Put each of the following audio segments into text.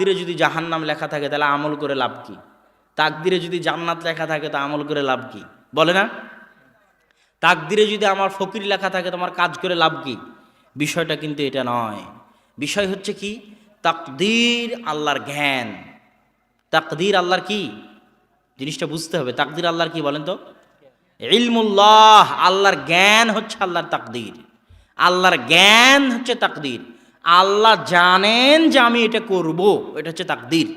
তাকদিরে যদি জাহান্নাম লেখা থাকে তাহলে আমল করে লাভ কি? তাকদিরে যদি জান্নাত লেখা থাকে তা আমল করে লাভ কি? বলে না? তাকদিরে যদি আমার ফকির লেখা থাকে তোমার কাজ করে লাভ কি? বিষয়টা কিন্তু এটা নয়। বিষয় হচ্ছে কি, তাকদির আল্লাহর জ্ঞান। তাকদির আল্লাহর কি জিনিসটা বুঝতে হবে। তাকদির আল্লাহর কি বলেন তো? ইলমুল্লাহ, আল্লাহর জ্ঞান হচ্ছে আল্লাহর তাকদির। আল্লাহর জ্ঞান হচ্ছে তাকদির। আল্লাহ জানেন যে আমি এটা করব, এটা হচ্ছে তাকদির,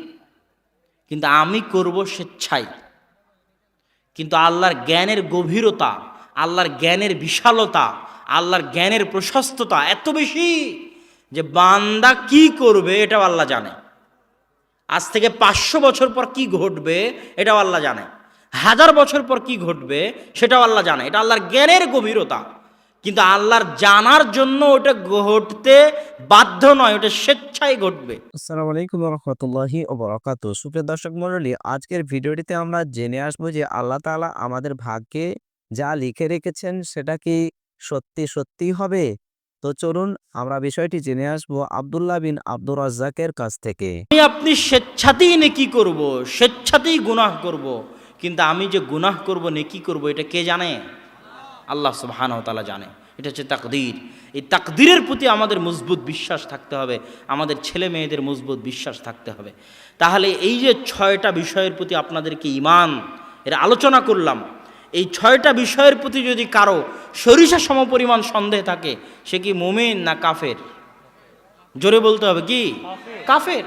কিন্তু আমি করব স্বেচ্ছায়। কিন্তু আল্লাহর জ্ঞানের গভীরতা, আল্লাহর জ্ঞানের বিশালতা, আল্লাহর জ্ঞানের প্রশস্ততা এত বেশি যে বান্দা কি করবে এটাও আল্লাহ জানে। আজ থেকে 500 বছর পর কি ঘটবে এটাও আল্লাহ জানে। 1000 বছর পর কি ঘটবে সেটাও আল্লাহ জানে। এটা আল্লাহর জ্ঞানের গভীরতা। কিন্তু আল্লাহর জানার জন্য ওটা ঘটতে বাধ্য নয়, ওটা স্বেচ্ছায় ঘটবে। আসসালামু আলাইকুম রহমতুল্লাহি ও বরাকাতুহু। সুপ্রিয় দর্শক মণ্ডলী, আজকের ভিডিওটিতে আমরা জেনে আসবো যে আল্লাহ তাআলা আমাদের ভাগ্যে যা লিখে রেখেছেন সেটা কি সত্যি সত্যি হবে। তো চলুন আমরা বিষয়টি জেনে আসবো আব্দুল্লাহ বিন আব্দুর রাজ্জাকের কাছ থেকে। আপনি স্বেচ্ছাতেই নেকি করব, স্বেচ্ছাতেই গুনাহ করব, কিন্তু আমি যে গুনাহ করব নেকি করব এটা কে জানে? আল্লাহ সুবহানাহু ওয়া তাআলা জানে। এটা হচ্ছে তাকদীর। এই তাকদীরের প্রতি আমাদের মজবুত বিশ্বাস থাকতে হবে, আমাদের ছেলে মেয়েদের মজবুত বিশ্বাস থাকতে হবে। তাহলে এই যে 6টা বিষয়ের প্রতি আপনাদেরকে ঈমান এর আলোচনা করলাম, এই 6টা বিষয়ের প্রতি যদি কারো সরিষা সমপরিমাণ সন্দেহ থাকে, সে কি মুমিন না কাফের? জোরে বলতে হবে, কি কাফের।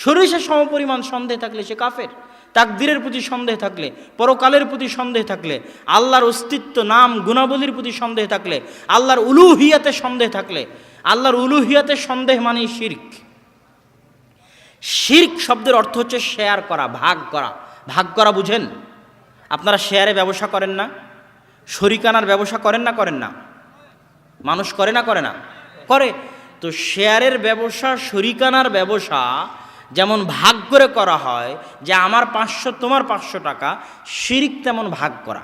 সরিষা সমপরিমাণ সন্দেহ থাকলে সে কাফের। তাকদীরের প্রতি সন্দেহ থাকলে, পরকালের প্রতি সন্দেহ থাকলে, আল্লাহর অস্তিত্ব নাম গুণাবলীর প্রতি সন্দেহ থাকলে, আল্লাহর উলুহিয়াতে সন্দেহ থাকলে, আল্লাহর উলুহিয়াতে সন্দেহ মানে শিরক। শিরক শব্দের অর্থ হচ্ছে শেয়ার করা, ভাগ করা। ভাগ করা বুঝেন? আপনারা শেয়ারে ব্যবসা করেন না? শরিকানার ব্যবসা করেন না? করেন না? মানুষ করে না? করে না? করে। তো শেয়ারের ব্যবসা, শরিকানার ব্যবসা যেমন ভাগ করে করা হয়, যে আমার 500 তোমার 500 টাকা, শিরক তেমন ভাগ করা।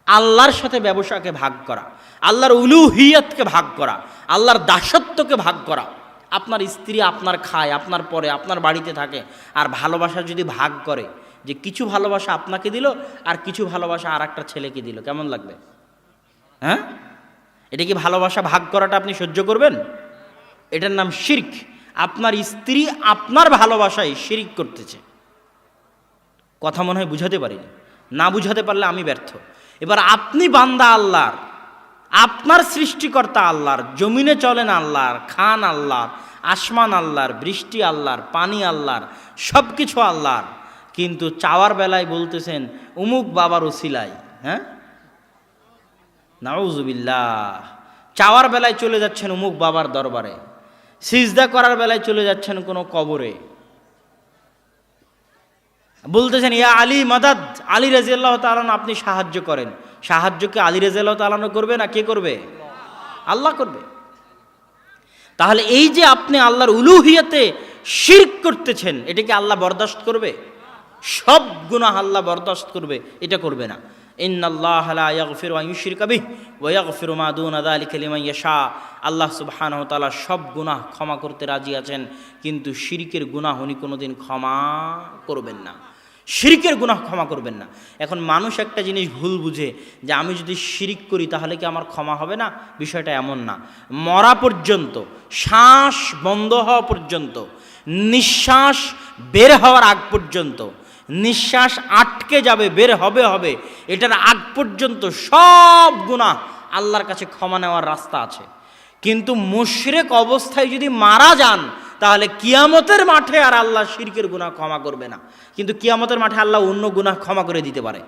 আল্লাহর সাথে ব্যবসাকে ভাগ করা, আল্লাহর উলুহিয়াতকে ভাগ করা, আল্লাহর দাসত্বকে ভাগ করা। আপনার স্ত্রী আপনার খায়, আপনার পরে, আপনার বাড়িতে থাকে, আর ভালোবাসা যদি ভাগ করে, যে কিছু ভালোবাসা আপনাকে দিল আর কিছু ভালোবাসা আর একটা ছেলেকে দিল, কেমন লাগবে? হ্যাঁ, এটা কি ভালোবাসা ভাগ করাটা আপনি সহ্য করবেন? এটার নাম শিরক। আপনার স্ত্রী আপনার ভালোবাসায় শিরক করতেছে। কথা মনে হয় বুঝাতে পারিনি। না বুঝাতে পারলে আমি ব্যর্থ। এবার আপনি বান্দা আল্লাহর, আপনার সৃষ্টিকর্তা আল্লাহর, জমিনে চলেন আল্লাহর, খান আল্লাহর, আসমান আল্লাহর, বৃষ্টি আল্লাহর, পানি আল্লাহর, সব কিছু আল্লাহর, কিন্তু চাওয়ার বেলায় বলতেছেন উমুক বাবার ওসিলায়। হ্যাঁ, নাউজুবিল্লাহ। চাওয়ার বেলায় চলে যাচ্ছেন উমুক বাবার দরবারে, সিজদা করার বেলায় চলে যাচ্ছেন কোনো কবরে, বলতেছেন ইয়া আলী মাদাদ, আলী রাদিয়াল্লাহু তাআলা আপনি সাহায্য করেন। সাহায্যকে আলী রাদিয়াল্লাহু তাআলা করবে না কে করবে? আল্লাহ করবে। তাহলে এই যে আপনি আল্লাহর উলুহিয়াতে শিরক করতেছেন, এটাকে আল্লাহ বরদাস্ত করবে? সব গুনাহ আল্লাহ বরদাস্ত করবে? এটা করবে না। ইন্নাল্লাহা লা ইয়াগফিরু আন ইউশরিকা বিহি ওয়া ইয়াগফিরু মা দুনা যালিকা লিমান ইয়াশা। আল্লাহ সুবহানাহু ওয়া তাআলা সব গুনাহ ক্ষমা করতে রাজি আছেন, কিন্তু শিরকের গুনাহ উনি কোনোদিন ক্ষমা করবেন না। শিরকের গুনাহ ক্ষমা করবেন না। এখন মানুষ একটা জিনিস ভুল বুঝে যে আমি যদি শিরক করি তাহলে কি আমার ক্ষমা হবে না? বিষয়টা এমন না। মরা পর্যন্ত, শ্বাস বন্ধ হওয়া পর্যন্ত, নিঃশ্বাস বের হওয়ার আগ পর্যন্ত, নিঃশ্বাস আটকে যাবে বের হবে হবে, এটার আগ পর্যন্ত সব গুনাহ আল্লাহর কাছে ক্ষমা নেওয়ার রাস্তা আছে। কিন্তু মুশরিক অবস্থায় যদি মারা যান তাহলে কিয়ামতের মাঠে আর আল্লাহ শিরকের গুনাহ ক্ষমা করবে না। কিন্তু কিয়ামতের মাঠে আল্লাহ অন্য গুনাহ ক্ষমা করে দিতে পারে।